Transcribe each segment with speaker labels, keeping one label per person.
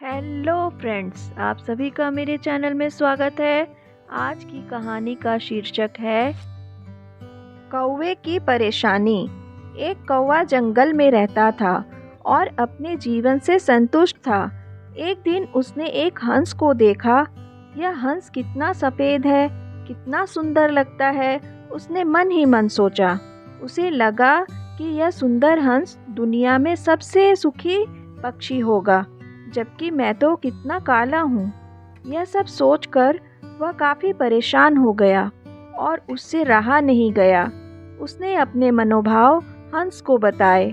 Speaker 1: Hello friends, आप सभी का मेरे चैनल में स्वागत है। आज की कहानी का शीर्षक है कौवे की परेशानी। एक कौवा जंगल में रहता था और अपने जीवन से संतुष्ट था। एक दिन उसने एक हंस को देखा। यह हंस कितना सफ़ेद है, कितना सुंदर लगता है, उसने मन ही मन सोचा। उसे लगा कि यह सुंदर हंस दुनिया में सबसे सुखी पक्षी होगा, जबकि मैं तो कितना काला हूँ। यह सब सोचकर वह काफ़ी परेशान हो गया और उससे रहा नहीं गया। उसने अपने मनोभाव हंस को बताए।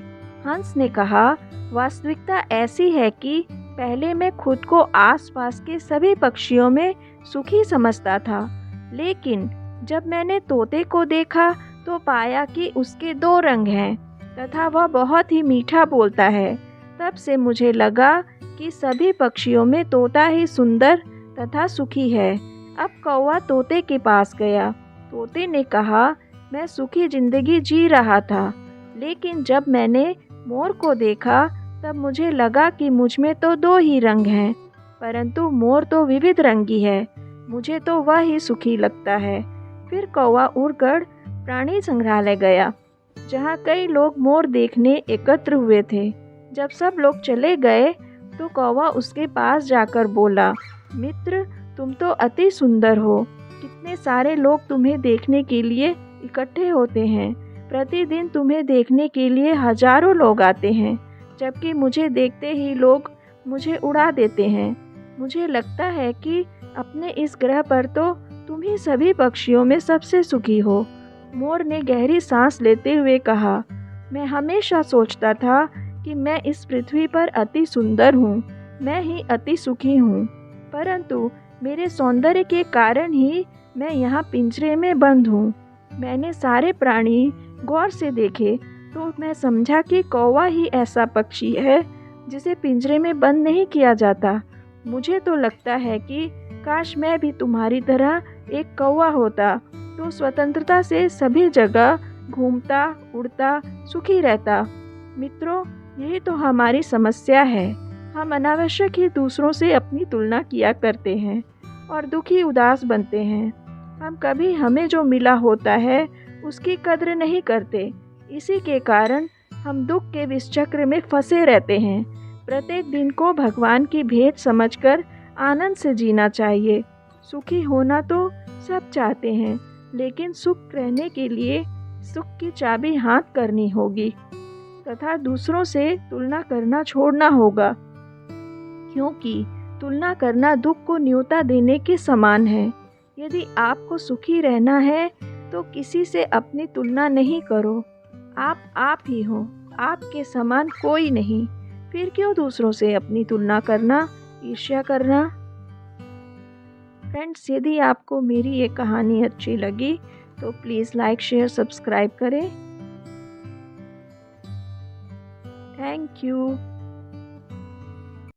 Speaker 1: हंस ने कहा, वास्तविकता ऐसी है कि पहले मैं खुद को आसपास के सभी पक्षियों में सुखी समझता था, लेकिन जब मैंने तोते को देखा तो पाया कि उसके दो रंग हैं तथा वह बहुत ही मीठा बोलता है। तब से मुझे लगा कि सभी पक्षियों में तोता ही सुंदर तथा सुखी है। अब कौवा तोते के पास गया। तोते ने कहा, मैं सुखी जिंदगी जी रहा था, लेकिन जब मैंने मोर को देखा तब मुझे लगा कि मुझ में तो दो ही रंग हैं, परंतु मोर तो विविध रंगी है, मुझे तो वह ही सुखी लगता है। फिर कौवा उड़कर प्राणी संग्रहालय गया, जहाँ कई लोग मोर देखने एकत्र हुए थे। जब सब लोग चले गए तो कौवा उसके पास जाकर बोला, मित्र, तुम तो अति सुंदर हो। कितने सारे लोग तुम्हें देखने के लिए इकट्ठे होते हैं। प्रतिदिन तुम्हें देखने के लिए हजारों लोग आते हैं, जबकि मुझे देखते ही लोग मुझे उड़ा देते हैं। मुझे लगता है कि अपने इस ग्रह पर तो तुम ही सभी पक्षियों में सबसे सुखी हो। मोर ने गहरी सांस लेते हुए कहा, मैं हमेशा सोचता था कि मैं इस पृथ्वी पर अति सुंदर हूँ, मैं ही अति सुखी हूँ, परंतु मेरे सौंदर्य के कारण ही मैं यहाँ पिंजरे में बंद हूँ। मैंने सारे प्राणी गौर से देखे तो मैं समझा कि कौवा ही ऐसा पक्षी है जिसे पिंजरे में बंद नहीं किया जाता। मुझे तो लगता है कि काश मैं भी तुम्हारी तरह एक कौवा होता, तो स्वतंत्रता से सभी जगह घूमता, उड़ता, सुखी रहता। मित्रों, यही तो हमारी समस्या है। हम अनावश्यक ही दूसरों से अपनी तुलना किया करते हैं और दुखी उदास बनते हैं। हम कभी हमें जो मिला होता है उसकी कद्र नहीं करते। इसी के कारण हम दुख के विष चक्र में फंसे रहते हैं। प्रत्येक दिन को भगवान की भेंट समझकर आनंद से जीना चाहिए। सुखी होना तो सब चाहते हैं, लेकिन सुख रहने के लिए सुख की चाबी हाथ करनी होगी तथा दूसरों से तुलना करना छोड़ना होगा, क्योंकि तुलना करना दुख को न्योता देने के समान है। यदि आपको सुखी रहना है तो किसी से अपनी तुलना नहीं करो। आप ही हो, आपके समान कोई नहीं। फिर क्यों दूसरों से अपनी तुलना करना, ईर्ष्या करना। फ्रेंड्स, यदि आपको मेरी ये कहानी अच्छी लगी तो प्लीज़ लाइक, शेयर, सब्सक्राइब करें। Thank you.